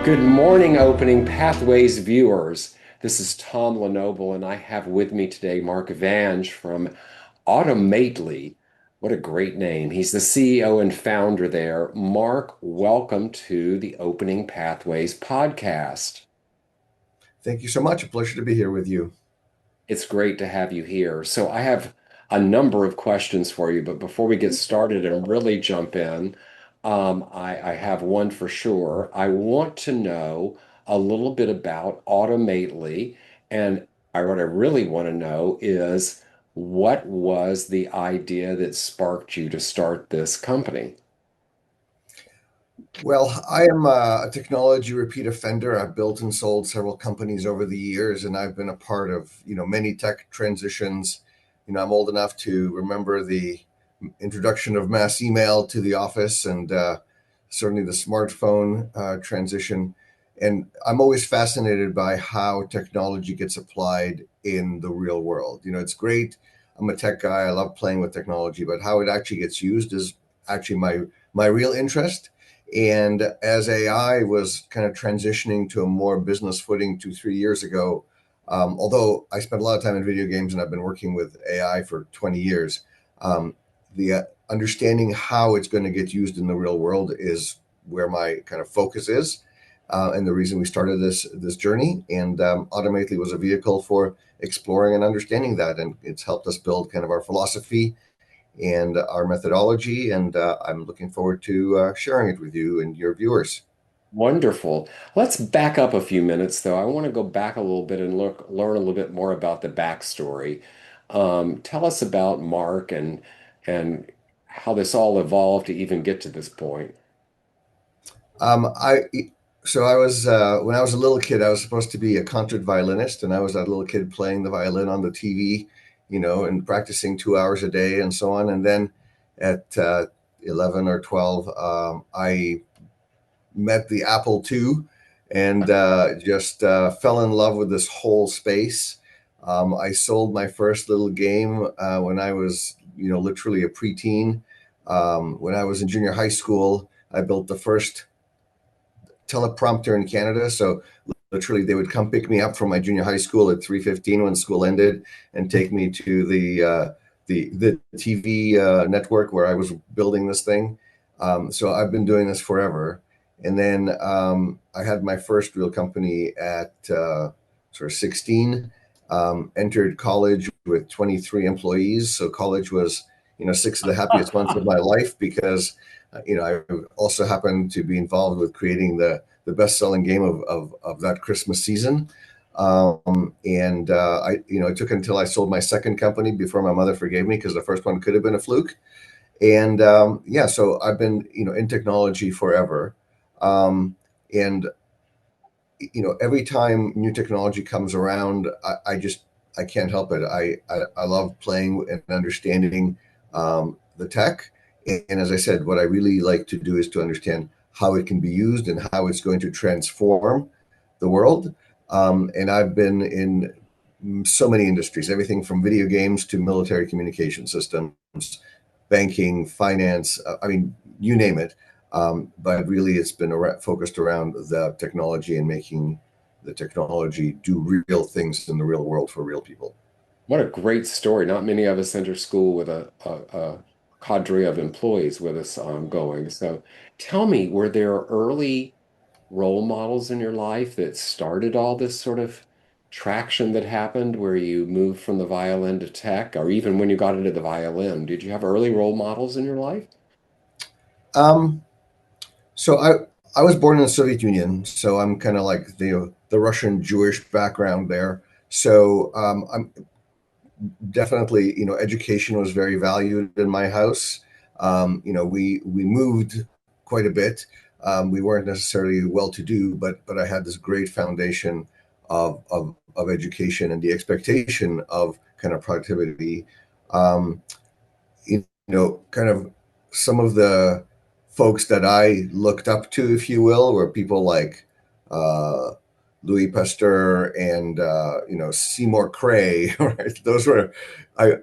Good morning, Opening Pathways viewers. This is Tom Lenoble, and I have with me today Mark Vange from Automately. What a great name. He's the CEO and founder there. Mark, welcome to the Opening Pathways podcast. Thank you so much. A pleasure to be here with you. It's great to have you here. So, I have a number of questions for you, but before we get started and really jump in, I have one for sure. I want to know a little bit about Automately, and what I really want to know is what was the idea that sparked you to start this company? Well, I am a technology repeat offender. I've built and sold several companies over the years, and I've been a part of, many tech transitions. I'm old enough to remember the introduction of mass email to the office and certainly the smartphone transition. And I'm always fascinated by how technology gets applied in the real world. It's great. I'm a tech guy. I love playing with technology, but how it actually gets used is actually my real interest. And as AI was kind of transitioning to a more business footing 2, 3 years ago, although I spent a lot of time in video games and I've been working with AI for 20 years, the understanding how it's going to get used in the real world is where my kind of focus is. And the reason we started this journey, and Automately was a vehicle for exploring and understanding that, and it's helped us build kind of our philosophy and our methodology. And I'm looking forward to sharing it with you and your viewers. Wonderful. Let's back up a few minutes, though. I want to go back a little bit and learn a little bit more about the backstory. Tell us about Mark and how this all evolved to even get to this point. I so I was when I was a little kid, I was supposed to be a concert violinist, and I was that little kid playing the violin on the TV, and practicing 2 hours a day and so on. And then at 11 or 12, I met the Apple II and just fell in love with this whole space. I sold my first little game when I was, literally a preteen. When I was in junior high school, I built the first teleprompter in Canada. So literally, they would come pick me up from my junior high school at 3:15 when school ended, and take me to the TV network where I was building this thing. So I've been doing this forever. And then I had my first real company at sort of 16. Entered college with 23 employees. So college was, 6 of the happiest months of my life because, I also happened to be involved with creating the best-selling game of that Christmas season. And it took until I sold my second company before my mother forgave me because the first one could have been a fluke. And yeah, so I've been, in technology forever. And every time new technology comes around, I can't help it. I love playing and understanding the tech. And as I said, what I really like to do is to understand how it can be used and how it's going to transform the world. And I've been in so many industries, everything from video games to military communication systems, banking, finance, I mean, you name it. But really, it's been focused around the technology and making the technology do real things in the real world for real people. What a great story. Not many of us enter school with a cadre of employees with us going. So tell me, were there early role models in your life that started all this sort of traction that happened where you moved from the violin to tech, or even when you got into the violin? Did you have early role models in your life? Um, so I was born in the Soviet Union, so I'm kind of like the Russian Jewish background there. So I'm definitely, education was very valued in my house. We moved quite a bit. We weren't necessarily well to do, but I had this great foundation of education and the expectation of kind of productivity. Um, kind of some of the folks that I looked up to, if you will, were people like uh, Louis Pasteur and Seymour Cray. Right? Those were I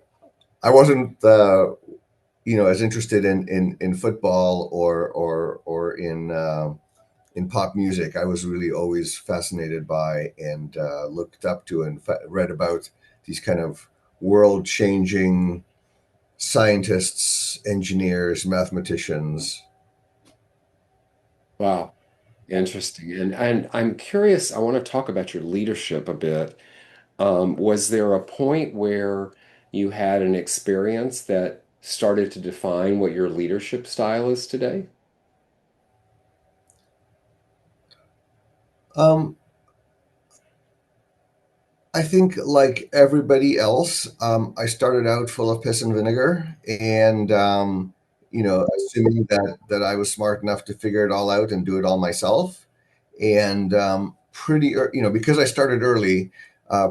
I wasn't as interested in football or in in pop music, I was really always fascinated by and looked up to and read about these kind of world changing scientists, engineers, mathematicians. Wow, interesting. And I'm curious, I want to talk about your leadership a bit. Was there a point where you had an experience that started to define what your leadership style is today? Um, I think, like everybody else, I started out full of piss and vinegar, and assuming that I was smart enough to figure it all out and do it all myself. And because I started early,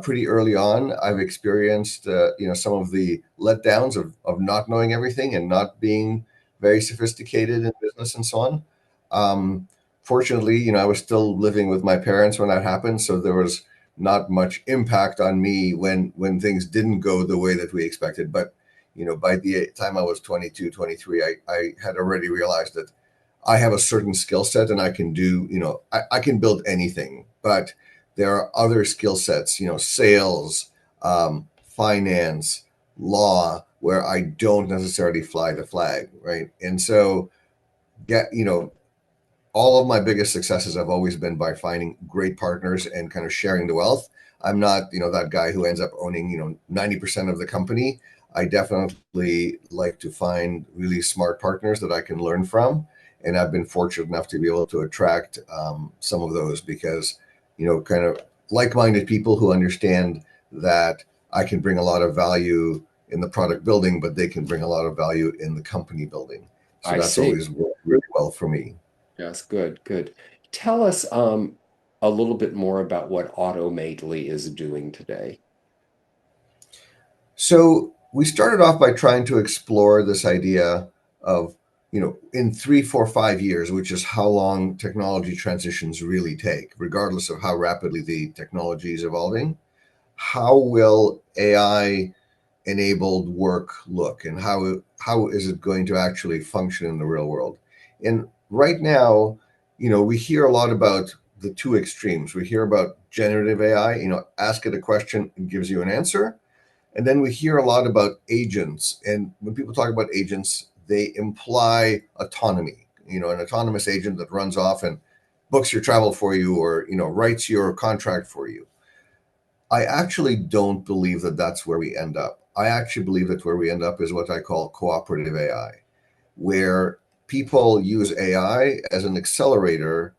pretty early on, I've experienced some of the letdowns of not knowing everything and not being very sophisticated in business and so on. Um, Fortunately, I was still living with my parents when that happened, so there was not much impact on me when things didn't go the way that we expected. But by the time I was 22, 23, I had already realized that I have a certain skill set and I can do, I can build anything, but there are other skill sets, sales, finance, law, where I don't necessarily fly the flag, right? And so, get, all of my biggest successes have always been by finding great partners and kind of sharing the wealth. I'm not, that guy who ends up owning, 90% of the company. I definitely like to find really smart partners that I can learn from. And I've been fortunate enough to be able to attract some of those because, kind of like minded people who understand that I can bring a lot of value in the product building, but they can bring a lot of value in the company building. So I that's see. always worked really well for me. Yes, good, good. Tell us a little bit more about what Automately is doing today. So we started off by trying to explore this idea of, in 3, 4, 5 years, which is how long technology transitions really take, regardless of how rapidly the technology is evolving. How will AI enabled work look, and how is it going to actually function in the real world? And right now, we hear a lot about the two extremes. We hear about generative AI, ask it a question, it gives you an answer, and then we hear a lot about agents. And when people talk about agents, they imply autonomy, an autonomous agent that runs off and books your travel for you or, writes your contract for you. I actually don't believe that that's where we end up. I actually believe that where we end up is what I call cooperative AI, where people use AI as an accelerator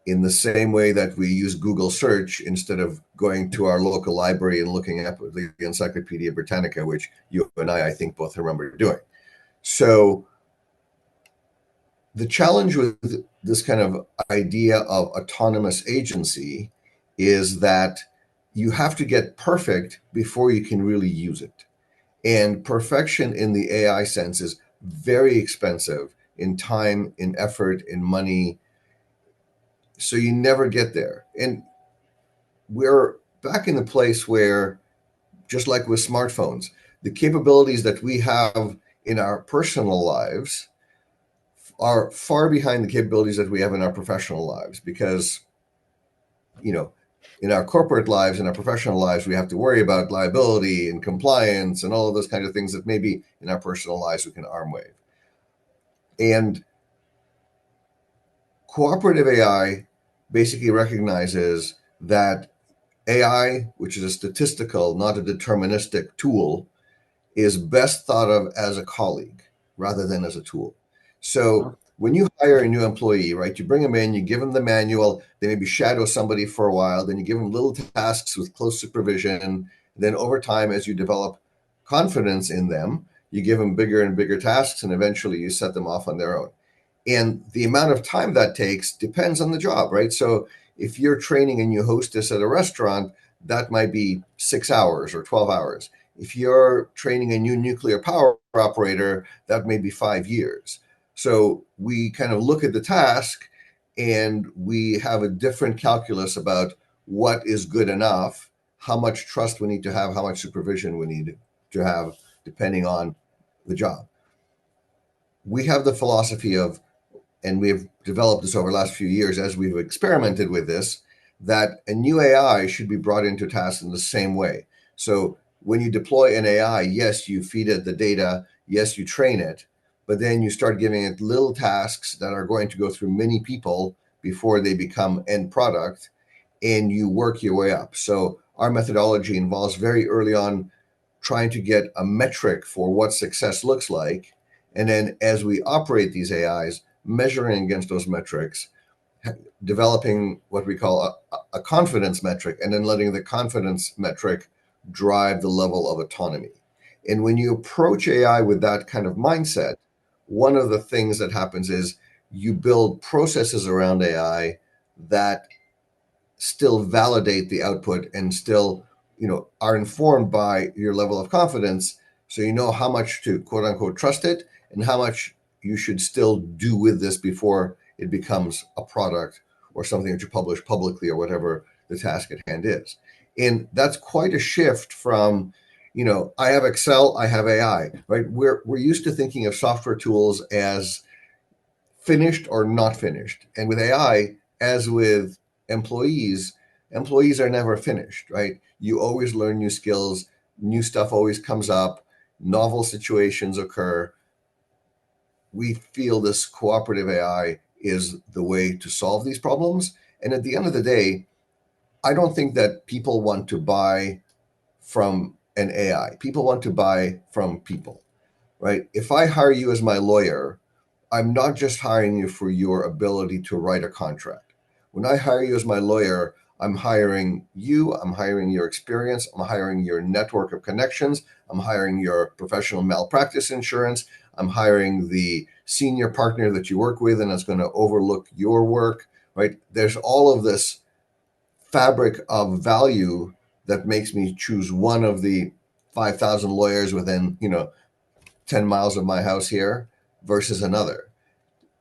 in the same way that we use Google search instead of going to our local library and looking up the Encyclopedia Britannica, which you and I think, both remember doing. So the challenge with this kind of idea of autonomous agency is that you have to get perfect before you can really use it. And perfection in the AI sense is very expensive in time, in effort, in money. So you never get there. And we're back in the place where, just like with smartphones, the capabilities that we have in our personal lives are far behind the capabilities that we have in our professional lives because, you know, in our corporate lives and our professional lives, we have to worry about liability and compliance and all of those kinds of things that maybe in our personal lives we can arm wave. And cooperative AI basically recognizes that AI, which is a statistical, not a deterministic tool, is best thought of as a colleague rather than as a tool. So Huh? when you hire a new employee, right, you bring them in, you give them the manual, they maybe shadow somebody for a while, then you give them little tasks with close supervision. Then over time, as you develop confidence in them, you give them bigger and bigger tasks, and eventually you set them off on their own. And the amount of time that takes depends on the job, right? So if you're training a new hostess at a restaurant, that might be 6 hours or 12 hours. If you're training a new nuclear power operator, that may be 5 years. So we kind of look at the task and we have a different calculus about what is good enough, how much trust we need to have, how much supervision we need to have, depending on the job. We have the philosophy of and we have developed this over the last few years as we've experimented with this, that a new AI should be brought into tasks in the same way. So when you deploy an AI, yes, you feed it the data, yes, you train it, but then you start giving it little tasks that are going to go through many people before they become end product, and you work your way up. So our methodology involves very early on trying to get a metric for what success looks like. And then as we operate these AIs, measuring against those metrics, developing what we call a confidence metric, and then letting the confidence metric drive the level of autonomy. And when you approach AI with that kind of mindset, one of the things that happens is you build processes around AI that still validate the output and still, are informed by your level of confidence, so you know how much to quote unquote trust it and how much you should still do with this before it becomes a product or something that you publish publicly or whatever the task at hand is. And that's quite a shift from, I have Excel, I have AI, right? We're used to thinking of software tools as finished or not finished. And with AI, as with employees, employees are never finished, right? You always learn new skills, new stuff always comes up, novel situations occur. We feel this cooperative AI is the way to solve these problems. And at the end of the day, I don't think that people want to buy from an AI. People want to buy from people, right? If I hire you as my lawyer, I'm not just hiring you for your ability to write a contract. When I hire you as my lawyer, I'm hiring you, I'm hiring your experience, I'm hiring your network of connections, I'm hiring your professional malpractice insurance, I'm hiring the senior partner that you work with and that's going to overlook your work, right? There's all of this fabric of value that makes me choose one of the 5,000 lawyers within, 10 miles of my house here versus another.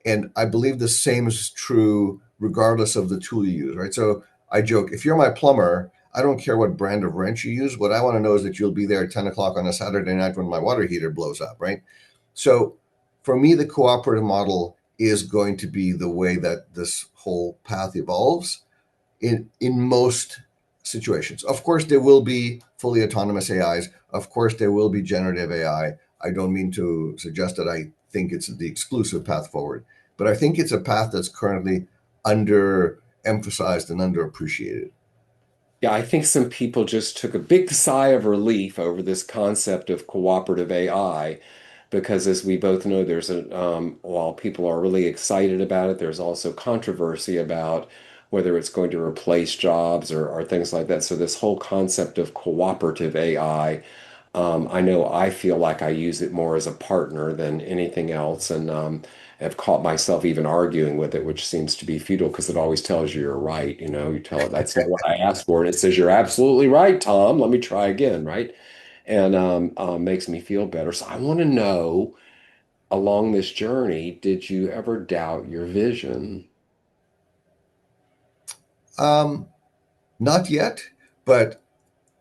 And I believe the same is true regardless of the tool you use, right? So I joke, if you're my plumber, I don't care what brand of wrench you use. What I want to know is that you'll be there at 10 o'clock on a Saturday night when my water heater blows up, right? So for me, the cooperative model is going to be the way that this whole path evolves in most situations. Of course, there will be fully autonomous AIs. Of course, there will be generative AI. I don't mean to suggest that I think it's the exclusive path forward, but I think it's a path that's currently under emphasized and underappreciated. Yeah, I think some people just took a big sigh of relief over this concept of cooperative AI because, as we both know, while people are really excited about it, there's also controversy about whether it's going to replace jobs or things like that. So, this whole concept of cooperative AI, I know I feel like I use it more as a partner than anything else, and have caught myself even arguing with it, which seems to be futile because it always tells you you're right. You tell it that's not what I asked for, and it says you're absolutely right, Tom. Let me try again, right? And makes me feel better. So I want to know, along this journey, did you ever doubt your vision? Um, Not yet, but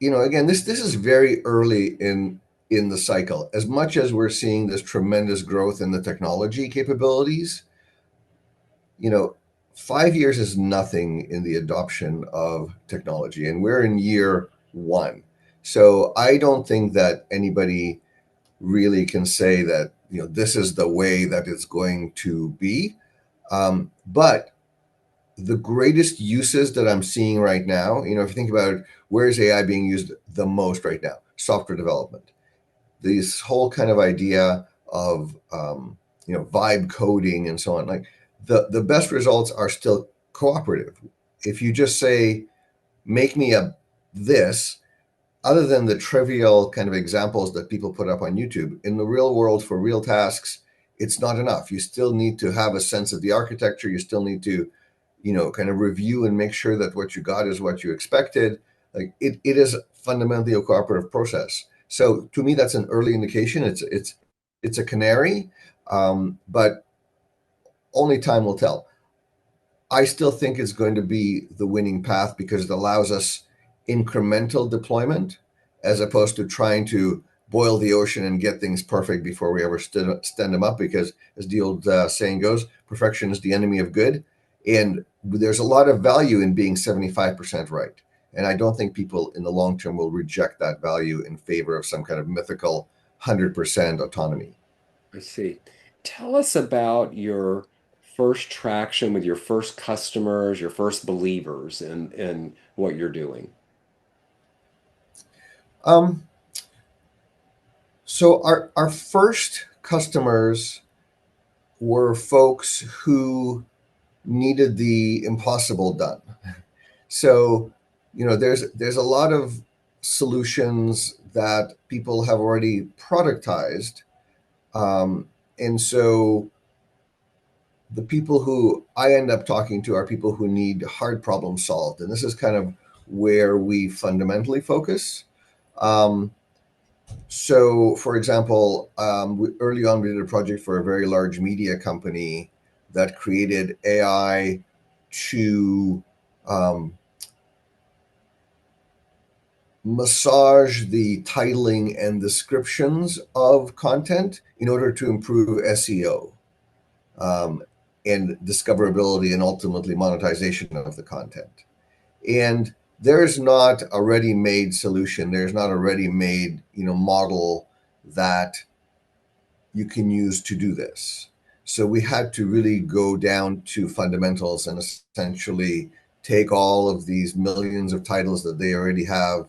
again, this is very early in the cycle. As much as we're seeing this tremendous growth in the technology capabilities, you know, 5 years is nothing in the adoption of technology, and we're in year one. So I don't think that anybody really can say that this is the way that it's going to be. But the greatest uses that I'm seeing right now, if you think about it, where is AI being used the most right now? Software development. This whole kind of idea of vibe coding and so on. Like the best results are still cooperative. If you just say, make me a this, other than the trivial kind of examples that people put up on YouTube, in the real world for real tasks, it's not enough. You still need to have a sense of the architecture. You still need to, kind of review and make sure that what you got is what you expected. Like it is fundamentally a cooperative process. So to me, that's an early indication. It's a canary, but only time will tell. I still think it's going to be the winning path because it allows us incremental deployment as opposed to trying to boil the ocean and get things perfect before we ever stand them up, because as the old saying goes, perfection is the enemy of good. And there's a lot of value in being 75% right. And I don't think people in the long term will reject that value in favor of some kind of mythical 100% autonomy. I see. Tell us about your first traction with your first customers, your first believers in what you're doing. Um, so our first customers were folks who needed the impossible done. So, there's a lot of solutions that people have already productized, and so the people who I end up talking to are people who need hard problems solved, and this is kind of where we fundamentally focus. Um, so, for example, early on we did a project for a very large media company that created AI to um, massage the titling and descriptions of content in order to improve SEO, um, and discoverability and ultimately monetization of the content. And there's not a ready-made solution. There's not a ready-made, model that you can use to do this. So we had to really go down to fundamentals and essentially take all of these millions of titles that they already have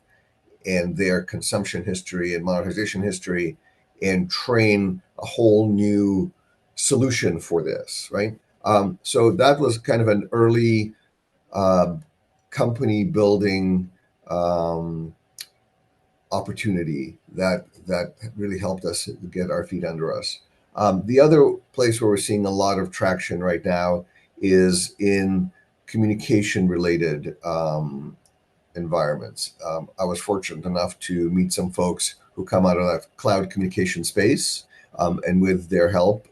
and their consumption history and monetization history and train a whole new solution for this, right? So that was kind of an early uh, company building um, opportunity that really helped us get our feet under us. The other place where we're seeing a lot of traction right now is in communication related environments. I was fortunate enough to meet some folks who come out of that cloud communication space, and with their help,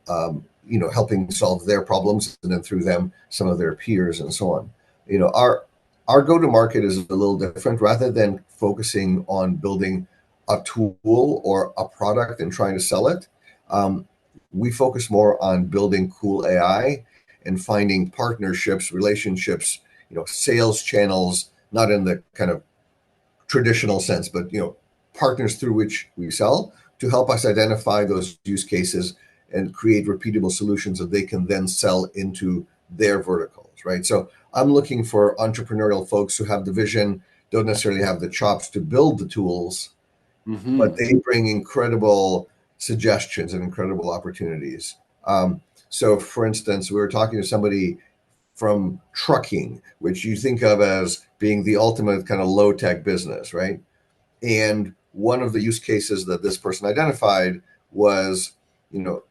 helping solve their problems, and then through them, some of their peers, and so on. Our go to market is a little different. Rather than focusing on building a tool or a product and trying to sell it, um, we focus more on building cool AI and finding partnerships, relationships, sales channels, not in the kind of traditional sense, but partners through which we sell to help us identify those use cases and create repeatable solutions that they can then sell into their verticals, right? So I'm looking for entrepreneurial folks who have the vision, don't necessarily have the chops to build the tools, but Hmm. they bring incredible suggestions and incredible opportunities. So, for instance, we were talking to somebody from trucking, which you think of as being the ultimate kind of low tech business, right? And one of the use cases that this person identified was, you know,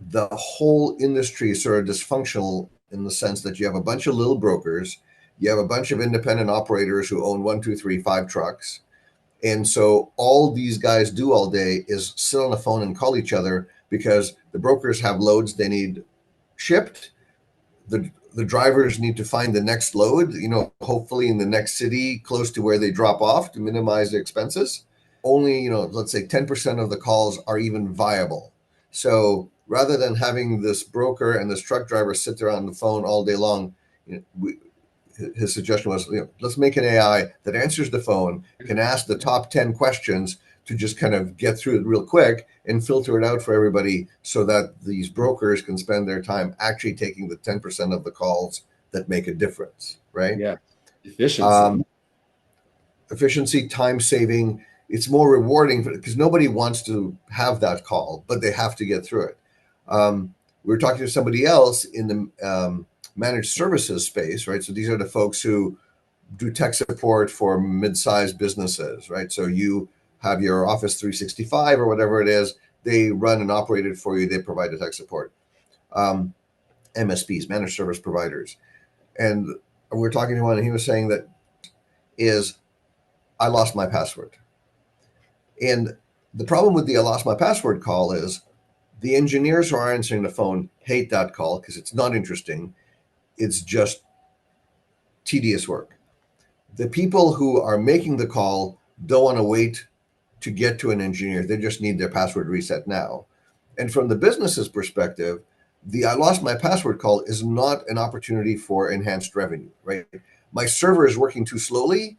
the whole industry is sort of dysfunctional in the sense that you have a bunch of little brokers, you have a bunch of independent operators who own one, two, three, five trucks. And so all these guys do all day is sit on the phone and call each other because the brokers have loads they need shipped. The drivers need to find the next load, hopefully in the next city close to where they drop off to minimize the expenses. Only, let's say 10% of the calls are even viable. So rather than having this broker and this truck driver sit there on the phone all day long, his suggestion was, let's make an AI that answers the phone, can ask the top 10 questions to just kind of get through it real quick and filter it out for everybody so that these brokers can spend their time actually taking the 10% of the calls that make a difference, right? Yeah. Efficiency. Um, Efficiency, time saving. It's more rewarding because nobody wants to have that call, but they have to get through it. We were talking to somebody else in the managed services space, right? So these are the folks who do tech support for mid-sized businesses, right? So you have your Office 365 or whatever it is, they run and operate it for you. They provide the tech support. Um, MSPs, managed service providers. And we're talking to one, and he was saying that is I lost my password. And the problem with the I lost my password call is the engineers who are answering the phone hate that call because it's not interesting. It's just tedious work. The people who are making the call don't want to wait to get to an engineer. They just need their password reset now. And from the business's perspective, the I lost my password call is not an opportunity for enhanced revenue, right? My server is working too slowly.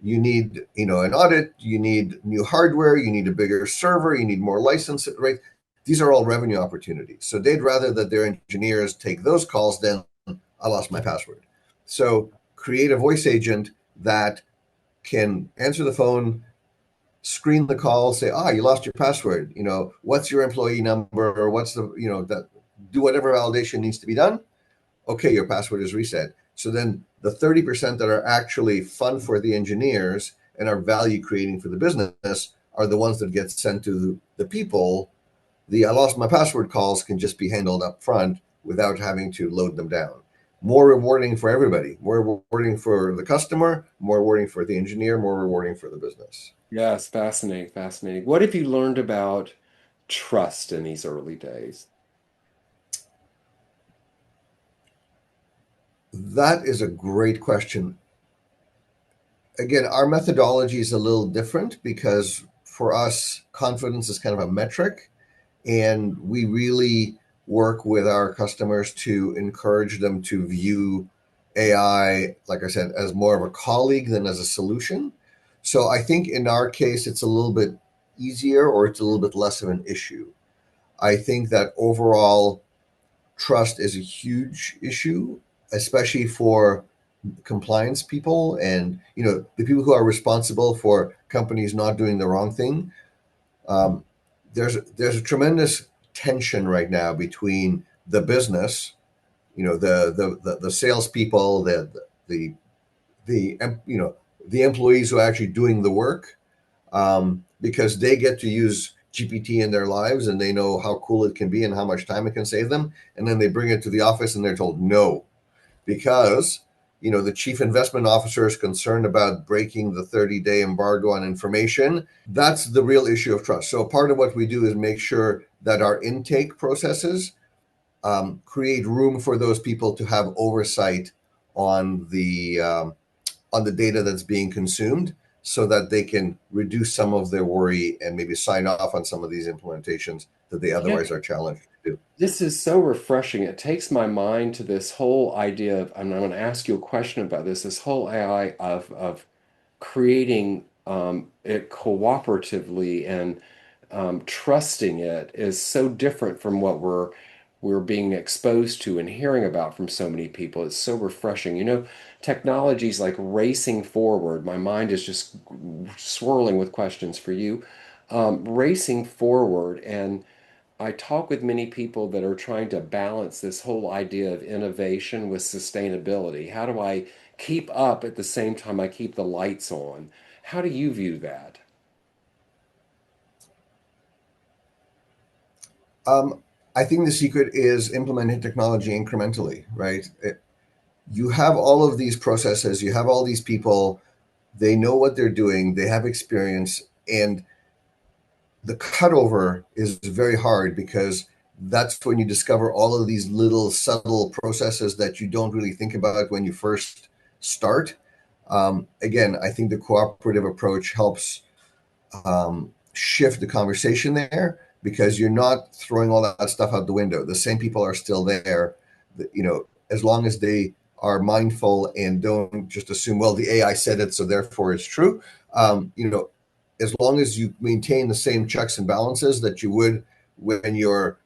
You need, an audit, you need new hardware, you need a bigger server, you need more licenses, right? These are all revenue opportunities. So they'd rather that their engineers take those calls than I lost my password. So create a voice agent that can answer the phone, screen the call, say, you lost your password. What's your employee number, or what's the, that do whatever validation needs to be done. Okay, your password is reset. So then the 30% that are actually fun for the engineers and are value creating for the business are the ones that get sent to the people. The I lost my password calls can just be handled up front without having to load them down. More rewarding for everybody, more rewarding for the customer, more rewarding for the engineer, more rewarding for the business. Yes, fascinating, fascinating. What have you learned about trust in these early days? That is a great question. Again, our methodology is a little different because for us, confidence is kind of a metric, and we really work with our customers to encourage them to view AI, like I said, as more of a colleague than as a solution. So I think in our case, it's a little bit easier or it's a little bit less of an issue. I think that overall trust is a huge issue, especially for compliance people and the people who are responsible for companies not doing the wrong thing. um, there's a tremendous tension right now between the business, the salespeople, the the the employees who are actually doing the work, because they get to use GPT in their lives and they know how cool it can be and how much time it can save them, and then they bring it to the office and they're told no because the chief investment officer is concerned about breaking the 30-day embargo on information. That's the real issue of trust. So part of what we do is make sure that our intake processes create room for those people to have oversight on the data that's being consumed, so that they can reduce some of their worry and maybe sign off on some of these implementations that they Yeah, otherwise are challenged to do. this is so refreshing. It takes my mind to this whole idea of, and I'm going to ask you a question about this whole AI of creating it cooperatively and trusting it is so different from what we're being exposed to and hearing about from so many people. It's so refreshing. Technologies like racing forward. My mind is just swirling with questions for you. Racing forward, and I talk with many people that are trying to balance this whole idea of innovation with sustainability. How do I keep up at the same time I keep the lights on? How do you view that? Um, I think the secret is implementing technology incrementally, right? You have all of these processes, you have all these people, they know what they're doing, they have experience, and the cutover is very hard because that's when you discover all of these little subtle processes that you don't really think about when you first start. Again, I think the cooperative approach helps shift the conversation there because you're not throwing all that stuff out the window. The same people are still there, as long as they are mindful and don't just assume, well, the AI said it, so therefore it's true. As long as you maintain the same checks and balances that you would when your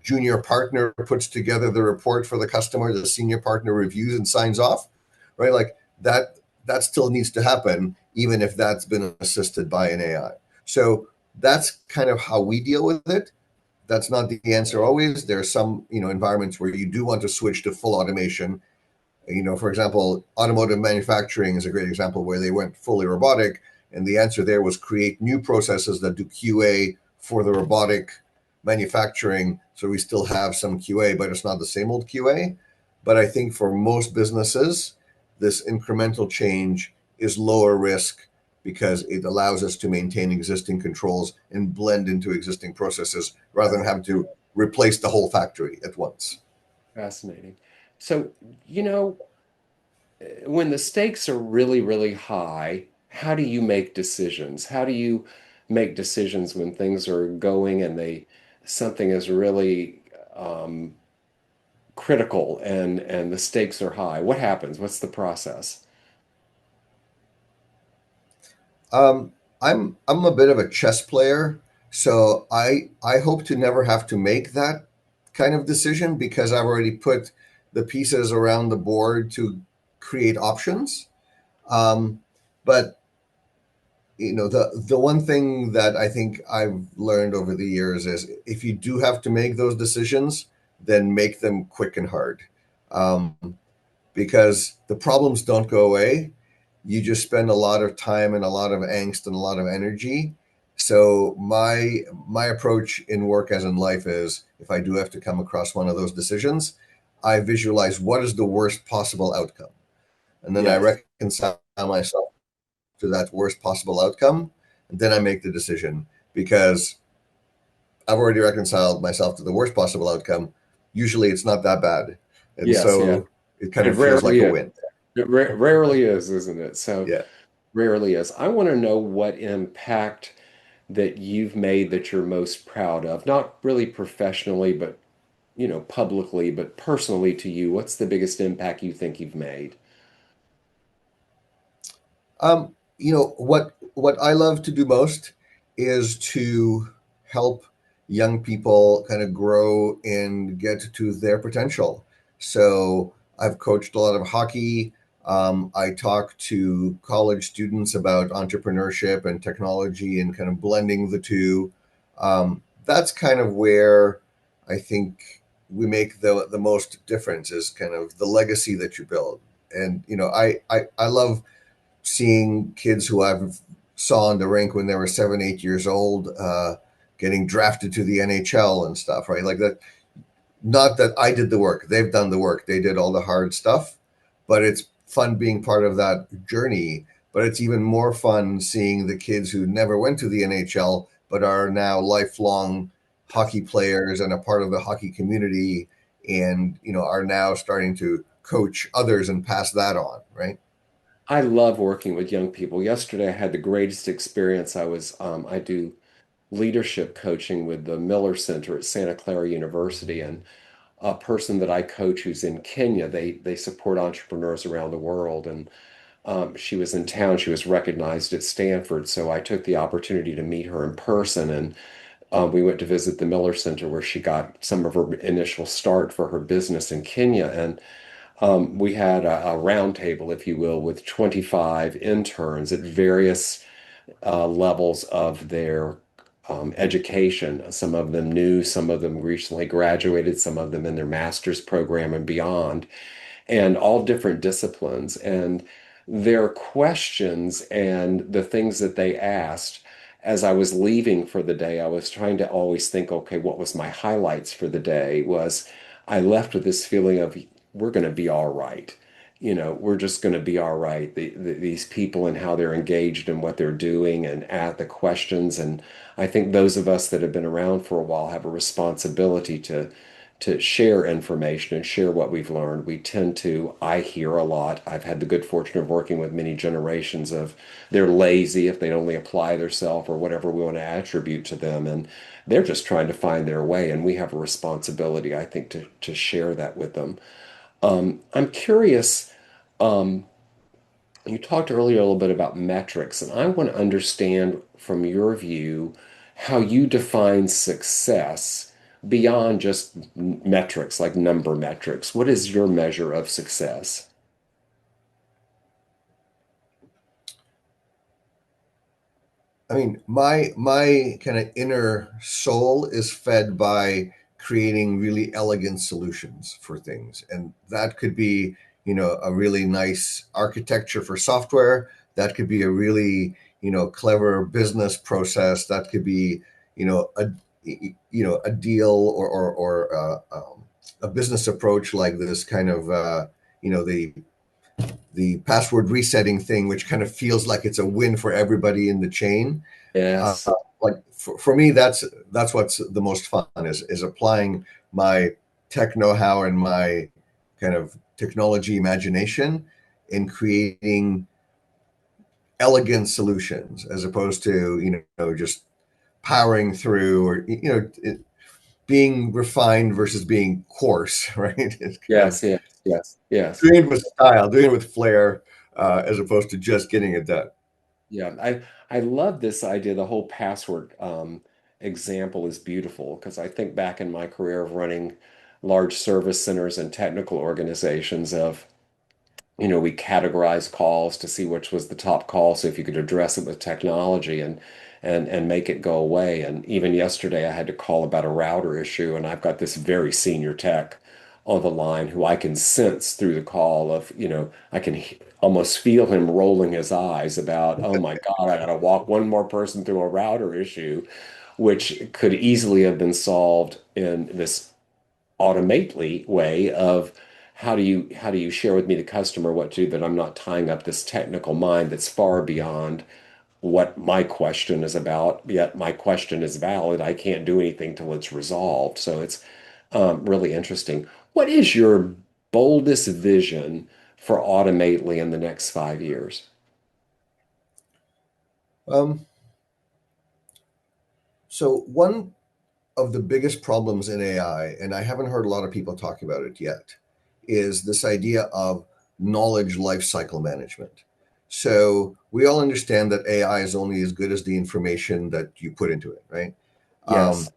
junior partner puts together the report for the customer, the senior partner reviews and signs off, right? Like that still needs to happen, even if that's been assisted by an AI. So that's kind of how we deal with it. That's not the answer always. There are some environments where you do want to switch to full automation. For example, automotive manufacturing is a great example where they went fully robotic, and the answer there was create new processes that do QA for the robotic manufacturing. So we still have some QA, but it's not the same old QA. But I think for most businesses, this incremental change is lower risk because it allows us to maintain existing controls and blend into existing processes rather than That's having to replace the whole factory at once. fascinating. So, you know, when the stakes are really, really high, how do you make decisions? How do you make decisions when things are going and something is really um, critical and the stakes are high? What happens? What's the process? Um, I'm a bit of a chess player, so I hope to never have to make that kind of decision because I've already put the pieces around the board to create options. Um, but the one thing that I think I've learned over the years is if you do have to make those decisions, then make them quick and hard, um, because the problems don't go away. You just spend a lot of time and a lot of angst and a lot of energy. So my approach in work as in life is if I do have to come across one of those decisions, I visualize what is the worst possible outcome, and then I Yes. reconcile myself to that worst possible outcome, and then I make the decision because I've already reconciled myself to the worst possible outcome. Usually, it's not that bad, and Yes, yeah. so it kind It of feels like rarely a is. win. Rarely is, isn't it? So Yeah. rarely is. I want to know what impact that you've made that you're most proud of, not really professionally, but publicly, but personally to you. What's the biggest impact you think you've made? What I love to do most is to help young people kind of grow and get to their potential. So I've coached a lot of hockey. I talk to college students about entrepreneurship and technology and kind of blending the two. That's kind of where I think we make the most difference is kind of the legacy that you build. And I love seeing kids who I've saw in the rink when they were 7, 8 years old, getting drafted to the NHL and stuff, right? Like that. Not that I did the work; they've done the work. They did all the hard stuff, but it's fun being part of that journey. But it's even more fun seeing the kids who never went to the NHL but are now lifelong hockey players and a part of the hockey community, and are now starting to coach others and pass that on, right? I love working with young people. Yesterday, I had the greatest experience. I do leadership coaching with the Miller Center at Santa Clara University, and a person that I coach who's in Kenya, they support entrepreneurs around the world, and she was in town. She was recognized at Stanford, so I took the opportunity to meet her in person, and we went to visit the Miller Center where she got some of her initial start for her business in Kenya, and we had a round table, if you will, with 25 interns at various levels of their education. Some of them new, some of them recently graduated, some of them in their master's program and beyond, and all different disciplines. And their questions and the things that they asked as I was leaving for the day, I was trying to always think, okay, what was my highlights for the day? Was I left with this feeling of we're going to be all right. We're just going to be all right. These people and how they're engaged and what they're doing and at the questions. And I think those of us that have been around for a while have a responsibility to share information and share what we've learned. We tend to, I hear a lot. I've had the good fortune of working with many generations of they're lazy if they only apply themselves or whatever we want to attribute to them. And they're just trying to find their way. And we have a responsibility, I think, to share that with them. I'm curious. Um, you talked earlier a little bit about metrics, and I want to understand from your view how you define success beyond just metrics like number metrics. What is your measure of success? I mean, my kind of inner soul is fed by creating really elegant solutions for things, and that could be, a really nice architecture for software. That could be a really, clever business process. That could be, a a deal or a business approach like this kind of the password resetting thing, which kind of feels like it's a win for everybody in the chain. uh, Yes. like for me, that's what's the most fun is applying my tech know-how and my kind of technology imagination in creating elegant solutions as opposed to, just powering through, or, being refined versus being coarse, right? It's kind of Yes, yes, yes, yes. doing it with style, doing it with flair, as opposed to just getting it done. Yeah, I love this idea. The whole password example is beautiful because I think back in my career of running large service centers and technical organizations of we categorized calls to see which was the top call, so if you could address it with technology and make it go away. And even yesterday, I had to call about a router issue, and I've got this very senior tech on the line who I can sense through the call of, I can almost feel him rolling his eyes about, oh my God, I got to walk one more person through a router issue, which could easily have been solved in this automately way of how do you share with me the customer what to do that I'm not tying up this technical mind that's far beyond what my question is about, yet my question is valid. I can't do anything till it's resolved. So it's really interesting. What is your boldest vision for Automately in the next 5 years? Um, so one of the biggest problems in AI, and I haven't heard a lot of people talk about it yet, is this idea of knowledge lifecycle management. So we all understand that AI is only as good as the information that you put into it, right? Um, Yes.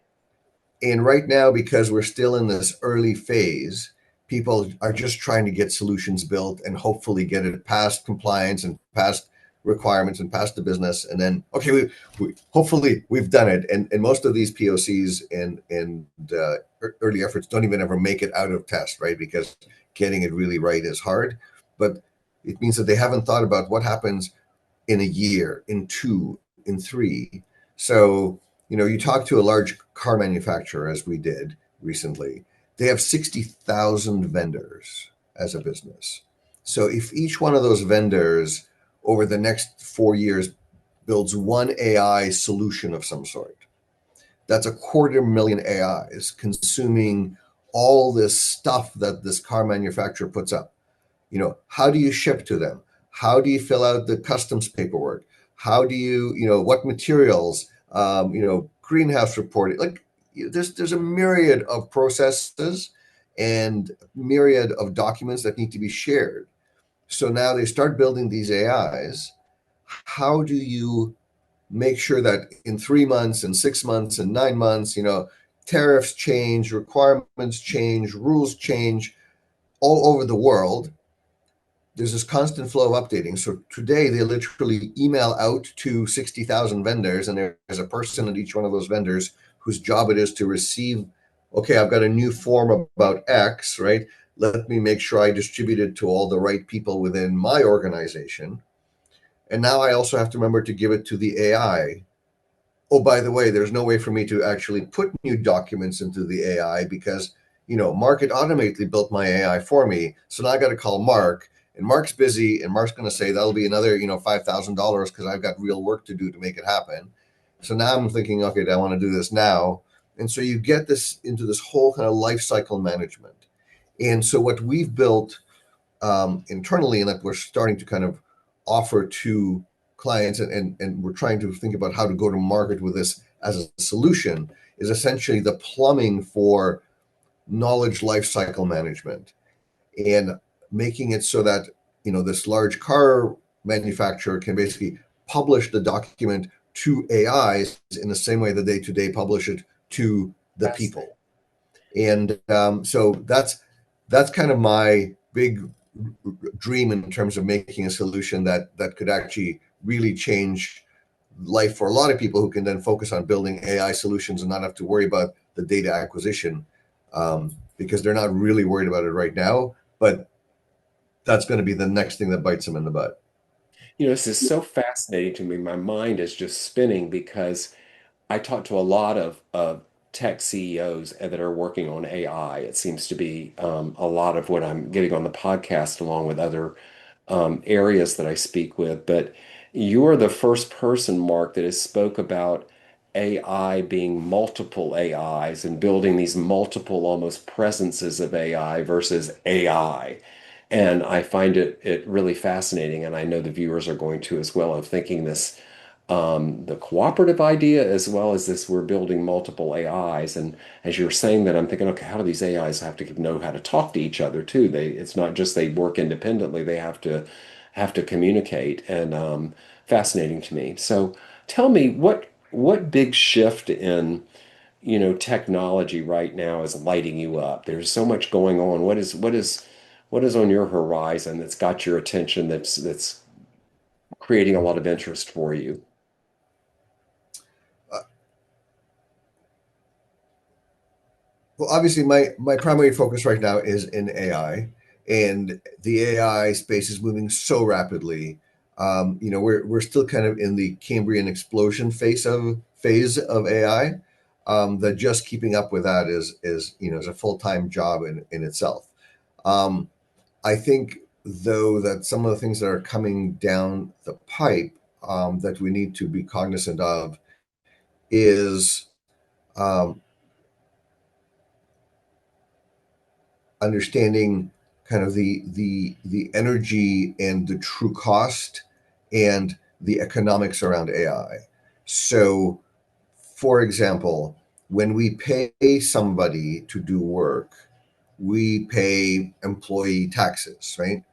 and right now, because we're still in this early phase, people are just trying to get solutions built and hopefully get it past compliance and past requirements and past the business. And then, okay, we hopefully we've done it. And most of these POCs and early efforts don't even ever make it out of test, right? Because getting it really right is hard. But it means that they haven't thought about what happens in a year, in two, in three. So, you talk to a large car manufacturer, as we did recently, they have 60,000 vendors as a business. So, if each one of those vendors over the next 4 years builds one AI solution of some sort, that's 250,000 AIs consuming all this stuff that this car manufacturer puts up. How do you ship to them? How do you fill out the customs paperwork? How do what materials, greenhouse reporting? Like, there's a myriad of processes and myriad of documents that need to be shared. So now they start building these AIs. How do you make sure that in 3 months and 6 months and 9 months, tariffs change, requirements change, rules change all over the world? There's this constant flow of updating. So today they literally email out to 60,000 vendors, and there's a person at each one of those vendors whose job it is to receive, okay, I've got a new form about X, right? Let me make sure I distribute it to all the right people within my organization. And now I also have to remember to give it to the AI. Oh, by the way, there's no way for me to actually put new documents into the AI because, Mark had automatically built my AI for me. So now I got to call Mark, and Mark's busy, and Mark's going to say that'll be another, $5,000 because I've got real work to do to make it happen. So now I'm thinking, okay, I want to do this now. And so you get this into this whole kind of life cycle management. And so what we've built internally, and that we're starting to kind of offer to clients, and we're trying to think about how to go to market with this as a solution, is essentially the plumbing for knowledge lifecycle management, and making it so that this large car manufacturer can basically publish the document to AIs in the same way that they today publish it to the Fascinating. people. And so that's kind of my big dream in terms of making a solution that could actually really change life for a lot of people who can then focus on building AI solutions and not have to worry about the data acquisition, because they're not really worried about it right now. But that's going to be the next thing that bites them in the butt. This is so fascinating to me. My mind is just spinning because I talk to a lot of tech CEOs that are working on AI. It seems to be a lot of what I'm getting on the podcast, along with other areas that I speak with. But you're the first person, Mark, that has spoke about AI being multiple AIs and building these multiple almost presences of AI versus AI. And I find it really fascinating, and I know the viewers are going to as well, of thinking this the cooperative idea as well as this we're building multiple AIs. And as you're saying that, I'm thinking, okay, how do these AIs have to know how to talk to each other too? It's not just they work independently; they have to communicate, and fascinating to me. So tell me, what big shift in technology right now is lighting you up? There's so much going on. What is on your horizon that's got your attention, that's creating a lot of interest for you? Uh, well, obviously, my primary focus right now is in AI, and the AI space is moving so rapidly. We're still kind of in the Cambrian explosion phase of AI. That just keeping up with that is a full-time job in itself. Um, I think, though, that some of the things that are coming down the pipe, that we need to be cognizant of is, um, understanding kind of the energy and the true cost and the economics around AI. So, for example, when we pay somebody to do work, we pay employee taxes, right?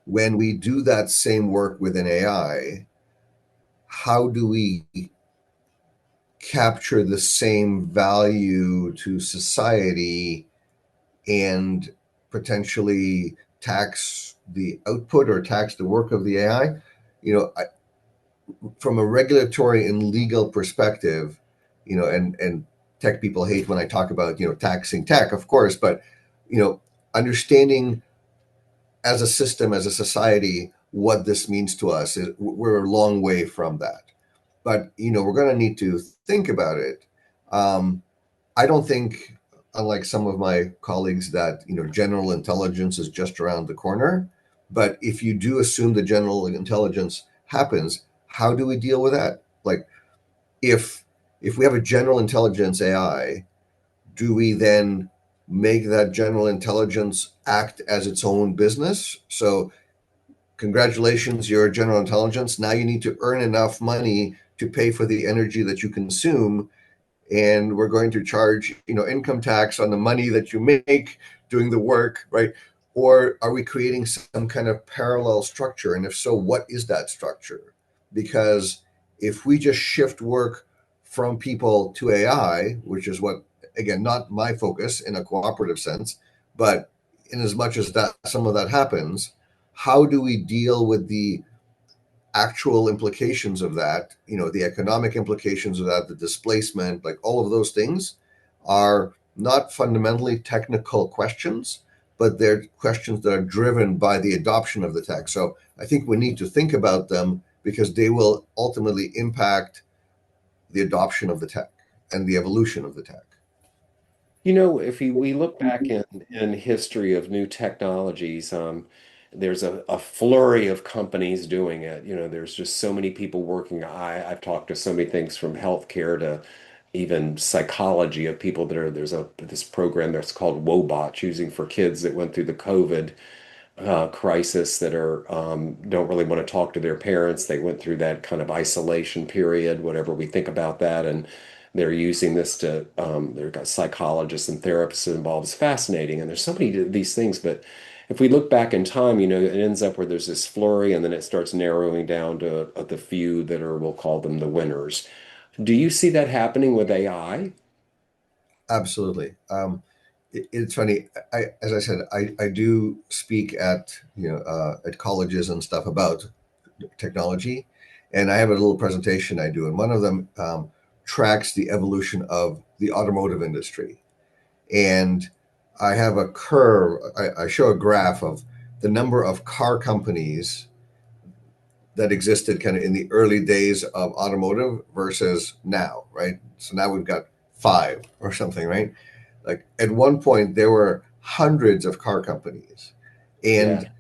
When we do that same work with an AI, how do we capture the same value to society and potentially tax the output or tax the work of the AI? From a regulatory and legal perspective, and tech people hate when I talk about taxing tech, of course, but you know, understanding as a system, as a society, what this means to us, we're a long way from that. But we're going to need to think about it. Um, I don't think, unlike some of my colleagues, that general intelligence is just around the corner. But if you do assume the general intelligence happens, how do we deal with that? Like, if if we have a general intelligence AI, do we then make that general intelligence act as its own business? So, congratulations, you're a general intelligence. Now you need to earn enough money to pay for the energy that you consume, and we're going to charge income tax on the money that you make doing the work, right? Or are we creating some kind of parallel structure, and if so, what is that structure? Because if we just shift work from people to AI, which is what, again, not my focus in a cooperative sense, but in as much as that some of that happens, how do we deal with the actual implications of that, the economic implications of that, the displacement, like all of those things are not fundamentally technical questions, but they're questions that are driven by the adoption of the tech. So I think we need to think about them because they will ultimately impact the adoption of the tech and the evolution of the tech. If we look back in history of new technologies, there's a flurry of companies doing it. There's just so many people working. I've talked to so many things from healthcare to even psychology of people there's this program that's called Wobot, choosing for kids that went through the COVID crisis, that are don't really want to talk to their parents. They went through that kind of isolation period, whatever we think about that, and they're using this to. They've got psychologists and therapists involved. It's fascinating, and there's so many of these things. But if we look back in time, it ends up where there's this flurry, and then it starts narrowing down to the few that are, we'll call them the winners. Do you see that happening with AI? Absolutely. It's funny. As I said, I do speak at colleges and stuff about technology, and I have a little presentation I do, and one of them tracks the evolution of the automotive industry. And I have a curve. I show a graph of the number of car companies that existed kind of in the early days of automotive versus now, right? So now we've got five or something, right? Like at one point, there were hundreds of car companies, Yeah. and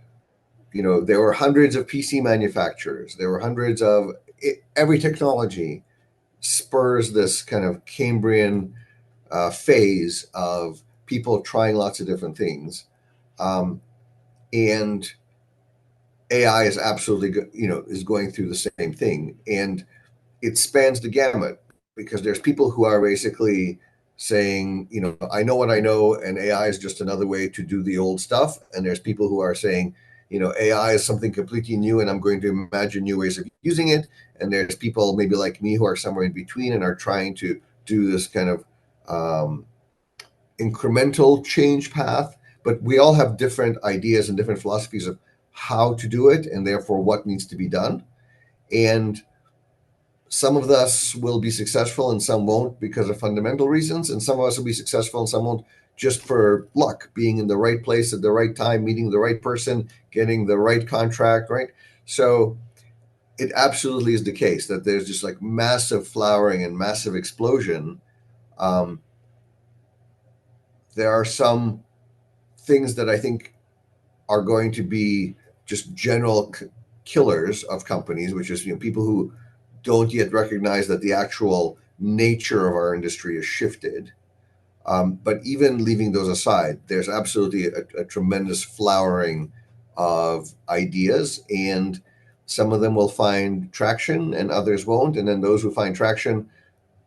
there were hundreds of PC manufacturers. There were hundreds of every technology spurs this kind of Cambrian phase of people trying lots of different things. Um, And AI is absolutely, is going through the same thing. And it spans the gamut because there's people who are basically saying, I know what I know, and AI is just another way to do the old stuff. And there's people who are saying, AI is something completely new, and I'm going to imagine new ways of using it. And there's people maybe like me who are somewhere in between and are trying to do this kind of um, incremental change path. But we all have different ideas and different philosophies of how to do it, and therefore what needs to be done. And some of us will be successful and some won't because of fundamental reasons, and some of us will be successful and some won't just for luck, being in the right place at the right time, meeting the right person, getting the right contract, right? So it absolutely is the case that there's just like massive flowering and massive explosion. um, there are some things that I think are going to be just general killers of companies, which is people who don't yet recognize that the actual nature of our industry has shifted. But even leaving those aside, there's absolutely a tremendous flowering of ideas, and some of them will find traction and others won't. And then those who find traction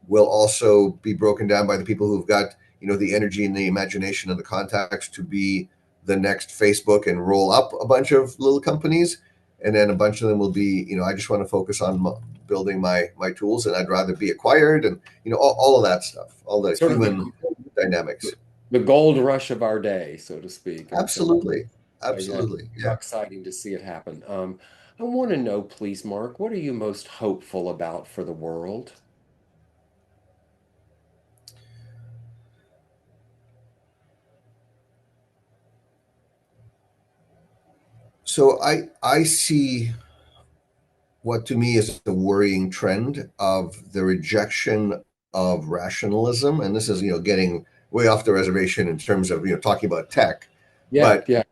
will also be broken down by the people who've got the energy and the imagination and the contacts to be the next Facebook and roll up a bunch of little companies. And then a bunch of them will be, I just want to focus on building my tools, and I'd rather be acquired, and all of that stuff, all the Sort of human dynamics. the gold rush of our day, so to speak. And so, Absolutely, yeah, absolutely, how yeah. exciting to see it happen. I want to know, please, Mark, what are you most hopeful about for the world? So I see what to me is the worrying trend of the rejection of rationalism, and this is getting way off the reservation in terms of talking about tech, Yeah, but yeah,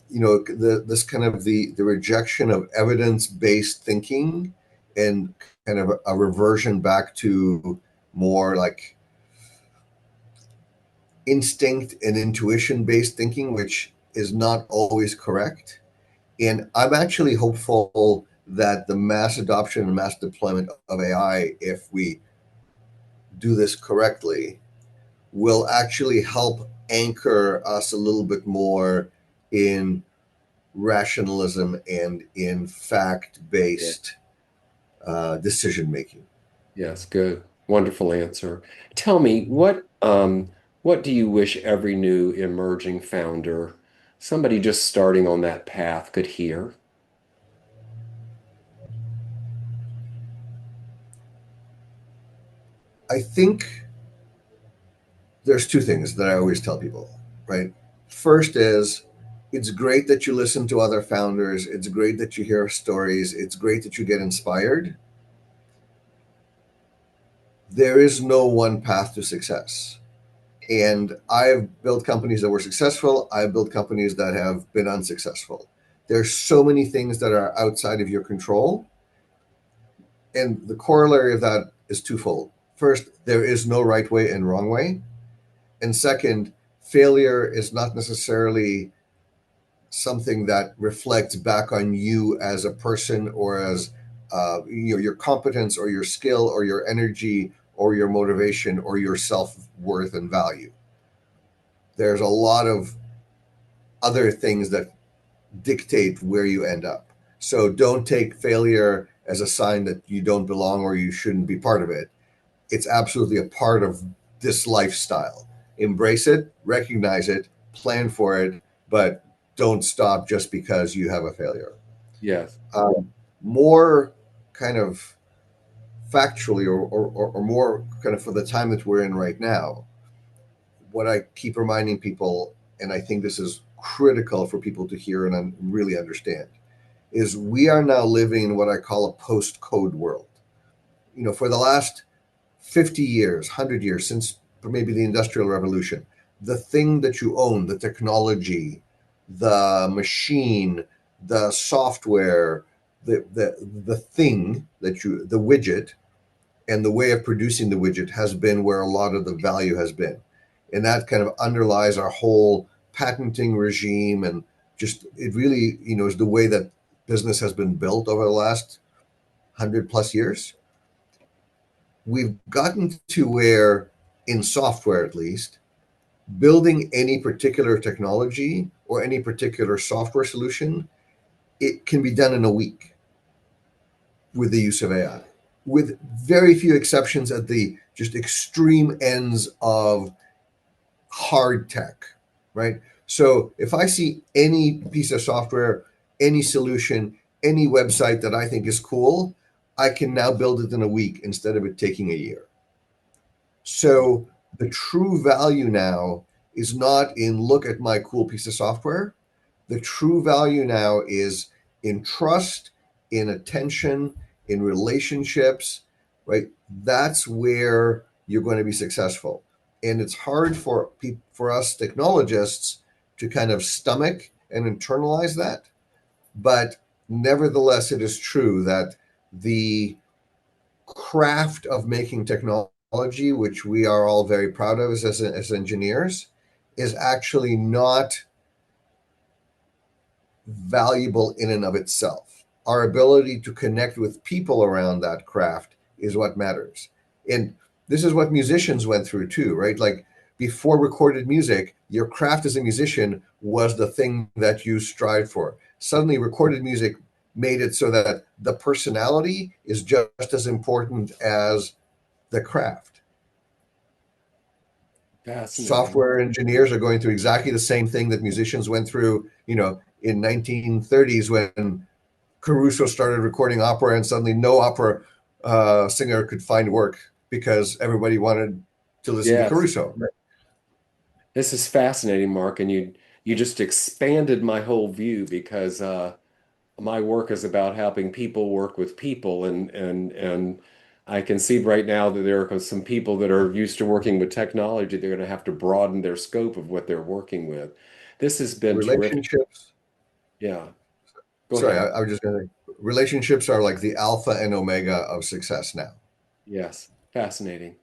this kind of the rejection of evidence based thinking, and kind of a reversion back to more like instinct and intuition based thinking, which is not always correct. And I'm actually hopeful that the mass adoption and mass deployment of AI, if we do this correctly, will actually help anchor us a little bit more in rationalism and in fact yeah. based decision making. Yes, good. Wonderful answer. Tell me, what do you wish every new emerging founder, somebody just starting on that path, could hear? I think there's two things that I always tell people, right? First is it's great that you listen to other founders, it's great that you hear stories, it's great that you get inspired. There is no one path to success. And I've built companies that were successful, I've built companies that have been unsuccessful. There's so many things that are outside of your control. And the corollary of that is twofold. First, there is no right way and wrong way. And second, failure is not necessarily something that reflects back on you as a person, or as your competence or your skill or your energy or your motivation or your self-worth and value. There's a lot of other things that dictate where you end up. So don't take failure as a sign that you don't belong or you shouldn't be part of it. It's absolutely a part of this lifestyle. Embrace it, recognize it, plan for it, but don't stop just because you have a failure. Yes. More kind of factually, or more kind of for the time that we're in right now, what I keep reminding people, and I think this is critical for people to hear and really understand, is we are now living in what I call a post code world. For the last 50 years, 100 years, since maybe the Industrial Revolution, the thing that you own, the technology, the machine, the software, the thing that the widget, and the way of producing the widget has been where a lot of the value has been. And that kind of underlies our whole patenting regime and just it really, is the way that business has been built over the last 100 plus years. We've gotten to where, in software at least, building any particular technology or any particular software solution, it can be done in a week with the use of AI, with very few exceptions at the just extreme ends of hard tech, right? So if I see any piece of software, any solution, any website that I think is cool, I can now build it in a week instead of it taking a year. So the true value now is not in look at my cool piece of software. The true value now is in trust, in attention, in relationships, right? That's where you're going to be successful. And it's hard for us technologists to kind of stomach and internalize that. But nevertheless, it is true that the craft of making technology, which we are all very proud of as engineers, is actually not valuable in and of itself. Our ability to connect with people around that craft is what matters. And this is what musicians went through too, right? Like before recorded music, your craft as a musician was the thing that you strived for. Suddenly, recorded music made it so that the personality is just as important as the craft. Fascinating. Software engineers are going through exactly the same thing that musicians went through, in 1930s when Caruso started recording opera, and suddenly no opera singer could find work because everybody wanted to listen to Yes. Caruso. This is fascinating, Mark, and you just expanded my whole view because my work is about helping people work with people, and I can see right now that there are some people that are used to working with technology. They're going to have to broaden their scope of what they're working with. This has been terrific. Relationships. Yeah, go Sorry, ahead. I was just going to. Relationships are like the alpha and omega of success now. Yes, fascinating.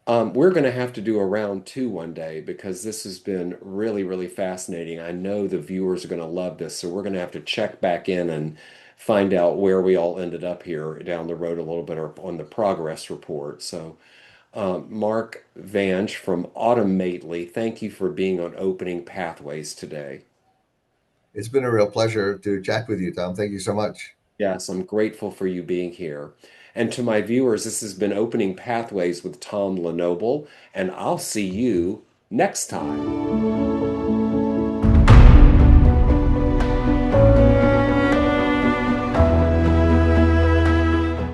We're going to have to do a round two one day because this has been really, really fascinating. I know the viewers are going to love this, so we're going to have to check back in and find out where we all ended up here down the road a little bit or on the progress report. So, Mark Vange from Automately, thank you for being on Opening Pathways today. It's been a real pleasure to chat with you, Tom. Thank you so much. Yes, I'm grateful for you being here. And to my viewers, this has been Opening Pathways with Tom Lenoble, and I'll see you next time.